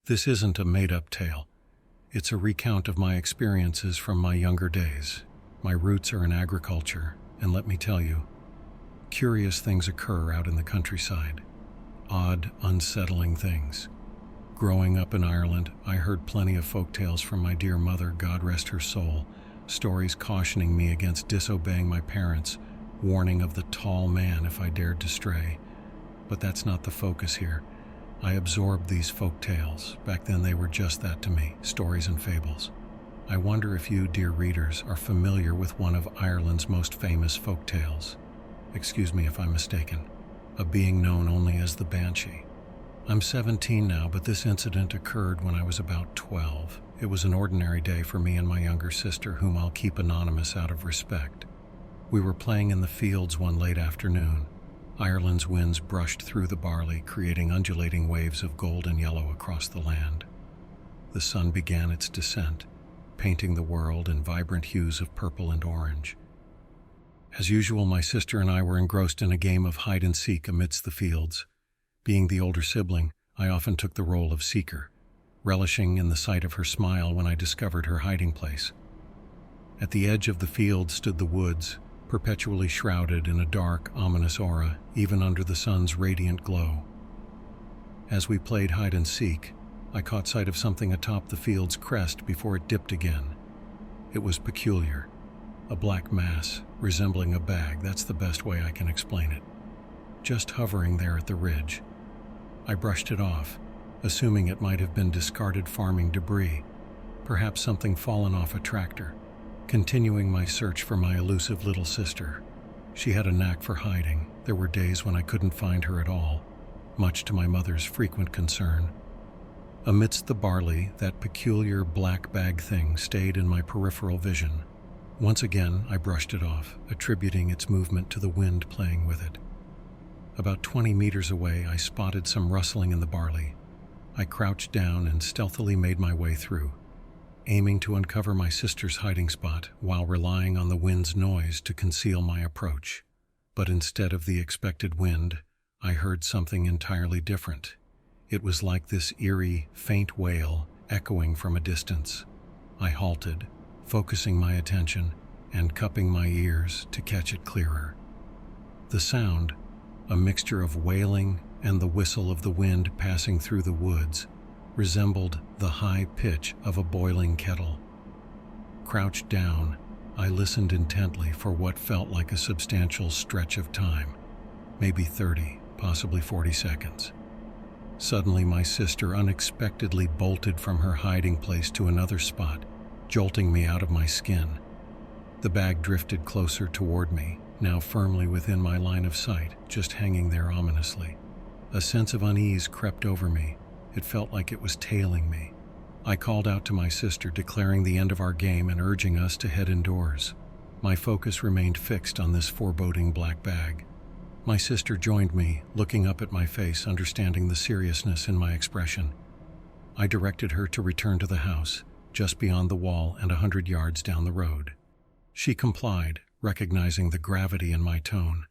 This isn't a made-up tale. It's a recount of my experiences from my younger days. My roots are in agriculture, and let me tell you, curious things occur out in the countryside. Odd, unsettling things. Growing up in Ireland, I heard plenty of folktales from my dear mother, God rest her soul, stories cautioning me against disobeying my parents, warning of the tall man if I dared to stray. But that's not the focus here. I absorbed these folk tales. Back then they were just that to me, stories and fables. I wonder if you, dear readers, are familiar with one of Ireland's most famous folk tales. Excuse me if I'm mistaken. A being known only as the Banshee. I'm 17 now, but this incident occurred when I was about 12. It was an ordinary day for me and my younger sister, whom I'll keep anonymous out of respect. We were playing in the fields one late afternoon. Ireland's winds brushed through the barley, creating undulating waves of gold and yellow across the land. The sun began its descent, painting the world in vibrant hues of purple and orange. As usual, my sister and I were engrossed in a game of hide-and-seek amidst the fields. Being the older sibling, I often took the role of seeker, relishing in the sight of her smile when I discovered her hiding place. At the edge of the field stood the woods, perpetually shrouded in a dark, ominous aura, even under the sun's radiant glow. As we played hide-and-seek, I caught sight of something atop the field's crest before it dipped again. It was peculiar. A black mass, resembling a bag, that's the best way I can explain it. Just hovering there at the ridge. I brushed it off, assuming it might have been discarded farming debris, perhaps something fallen off a tractor, continuing my search for my elusive little sister. She had a knack for hiding. There were days when I couldn't find her at all, much to my mother's frequent concern. Amidst the barley, that peculiar black bag thing stayed in my peripheral vision. Once again, I brushed it off, attributing its movement to the wind playing with it. About 20 meters away, I spotted some rustling in the barley. I crouched down and stealthily made my way through, aiming to uncover my sister's hiding spot while relying on the wind's noise to conceal my approach. But instead of the expected wind, I heard something entirely different. It was like this eerie, faint wail echoing from a distance. I halted, focusing my attention and cupping my ears to catch it clearer. The sound, a mixture of wailing and the whistle of the wind passing through the woods, resembled the high pitch of a boiling kettle. Crouched down, I listened intently for what felt like a substantial stretch of time, maybe 30, possibly 40 seconds. Suddenly, my sister unexpectedly bolted from her hiding place to another spot, jolting me out of my skin. The bag drifted closer toward me, now firmly within my line of sight, just hanging there ominously. A sense of unease crept over me. It felt like it was tailing me. I called out to my sister, declaring the end of our game and urging us to head indoors. My focus remained fixed on this foreboding black bag. My sister joined me, looking up at my face, understanding the seriousness in my expression. I directed her to return to the house, just beyond the wall and 100 yards down the road. She complied, recognizing the gravity in my tone.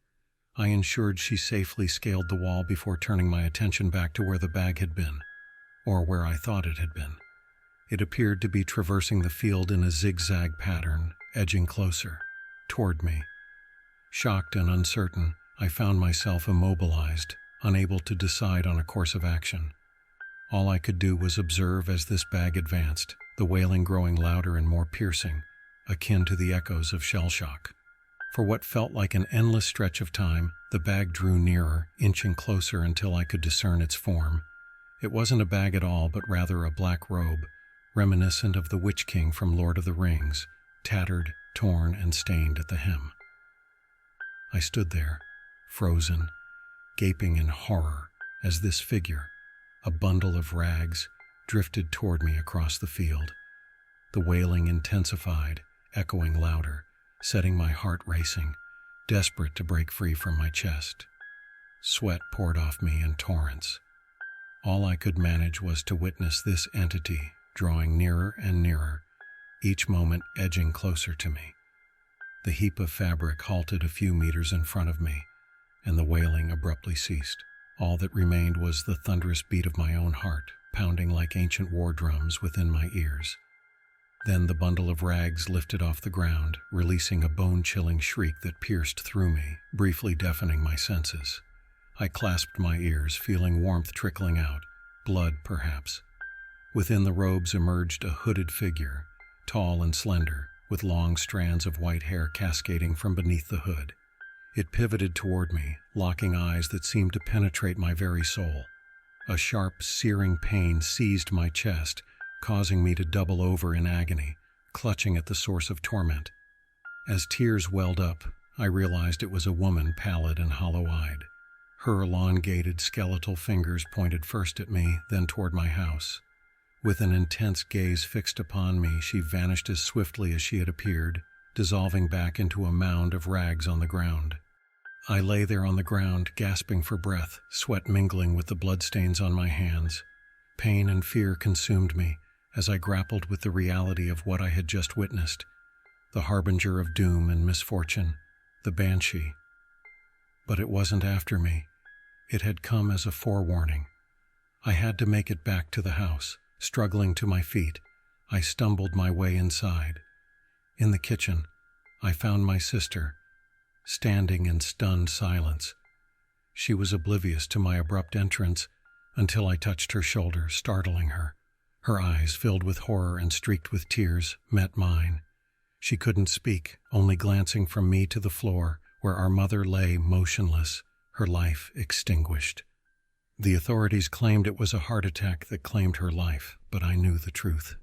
I ensured she safely scaled the wall before turning my attention back to where the bag had been, or where I thought it had been. It appeared to be traversing the field in a zigzag pattern, edging closer, toward me. Shocked and uncertain, I found myself immobilized, unable to decide on a course of action. All I could do was observe as this bag advanced, the wailing growing louder and more piercing, akin to the echoes of shell shock. For what felt like an endless stretch of time, the bag drew nearer, inching closer until I could discern its form. It wasn't a bag at all, but rather a black robe, reminiscent of the Witch King from Lord of the Rings, tattered, torn, and stained at the hem. I stood there, frozen, gaping in horror as this figure, a bundle of rags, drifted toward me across the field. The wailing intensified, echoing louder, setting my heart racing, desperate to break free from my chest. Sweat poured off me in torrents. All I could manage was to witness this entity drawing nearer and nearer, each moment edging closer to me. The heap of fabric halted a few meters in front of me, and the wailing abruptly ceased. All that remained was the thunderous beat of my own heart, pounding like ancient war drums within my ears. Then the bundle of rags lifted off the ground, releasing a bone-chilling shriek that pierced through me, briefly deafening my senses. I clasped my ears, feeling warmth trickling out, blood perhaps. Within the robes emerged a hooded figure, tall and slender, with long strands of white hair cascading from beneath the hood. It pivoted toward me, locking eyes that seemed to penetrate my very soul. A sharp, searing pain seized my chest, causing me to double over in agony, clutching at the source of torment. As tears welled up, I realized it was a woman, pallid and hollow-eyed. Her elongated, skeletal fingers pointed first at me, then toward my house. With an intense gaze fixed upon me, she vanished as swiftly as she had appeared, dissolving back into a mound of rags on the ground. I lay there on the ground, gasping for breath, sweat mingling with the bloodstains on my hands. Pain and fear consumed me as I grappled with the reality of what I had just witnessed, the harbinger of doom and misfortune, the banshee. But it wasn't after me. It had come as a forewarning. I had to make it back to the house. Struggling to my feet, I stumbled my way inside. In the kitchen, I found my sister, standing in stunned silence. She was oblivious to my abrupt entrance until I touched her shoulder, startling her. Her eyes, filled with horror and streaked with tears, met mine. She couldn't speak, only glancing from me to the floor, where our mother lay motionless, her life extinguished. The authorities claimed it was a heart attack that claimed her life, but I knew the truth.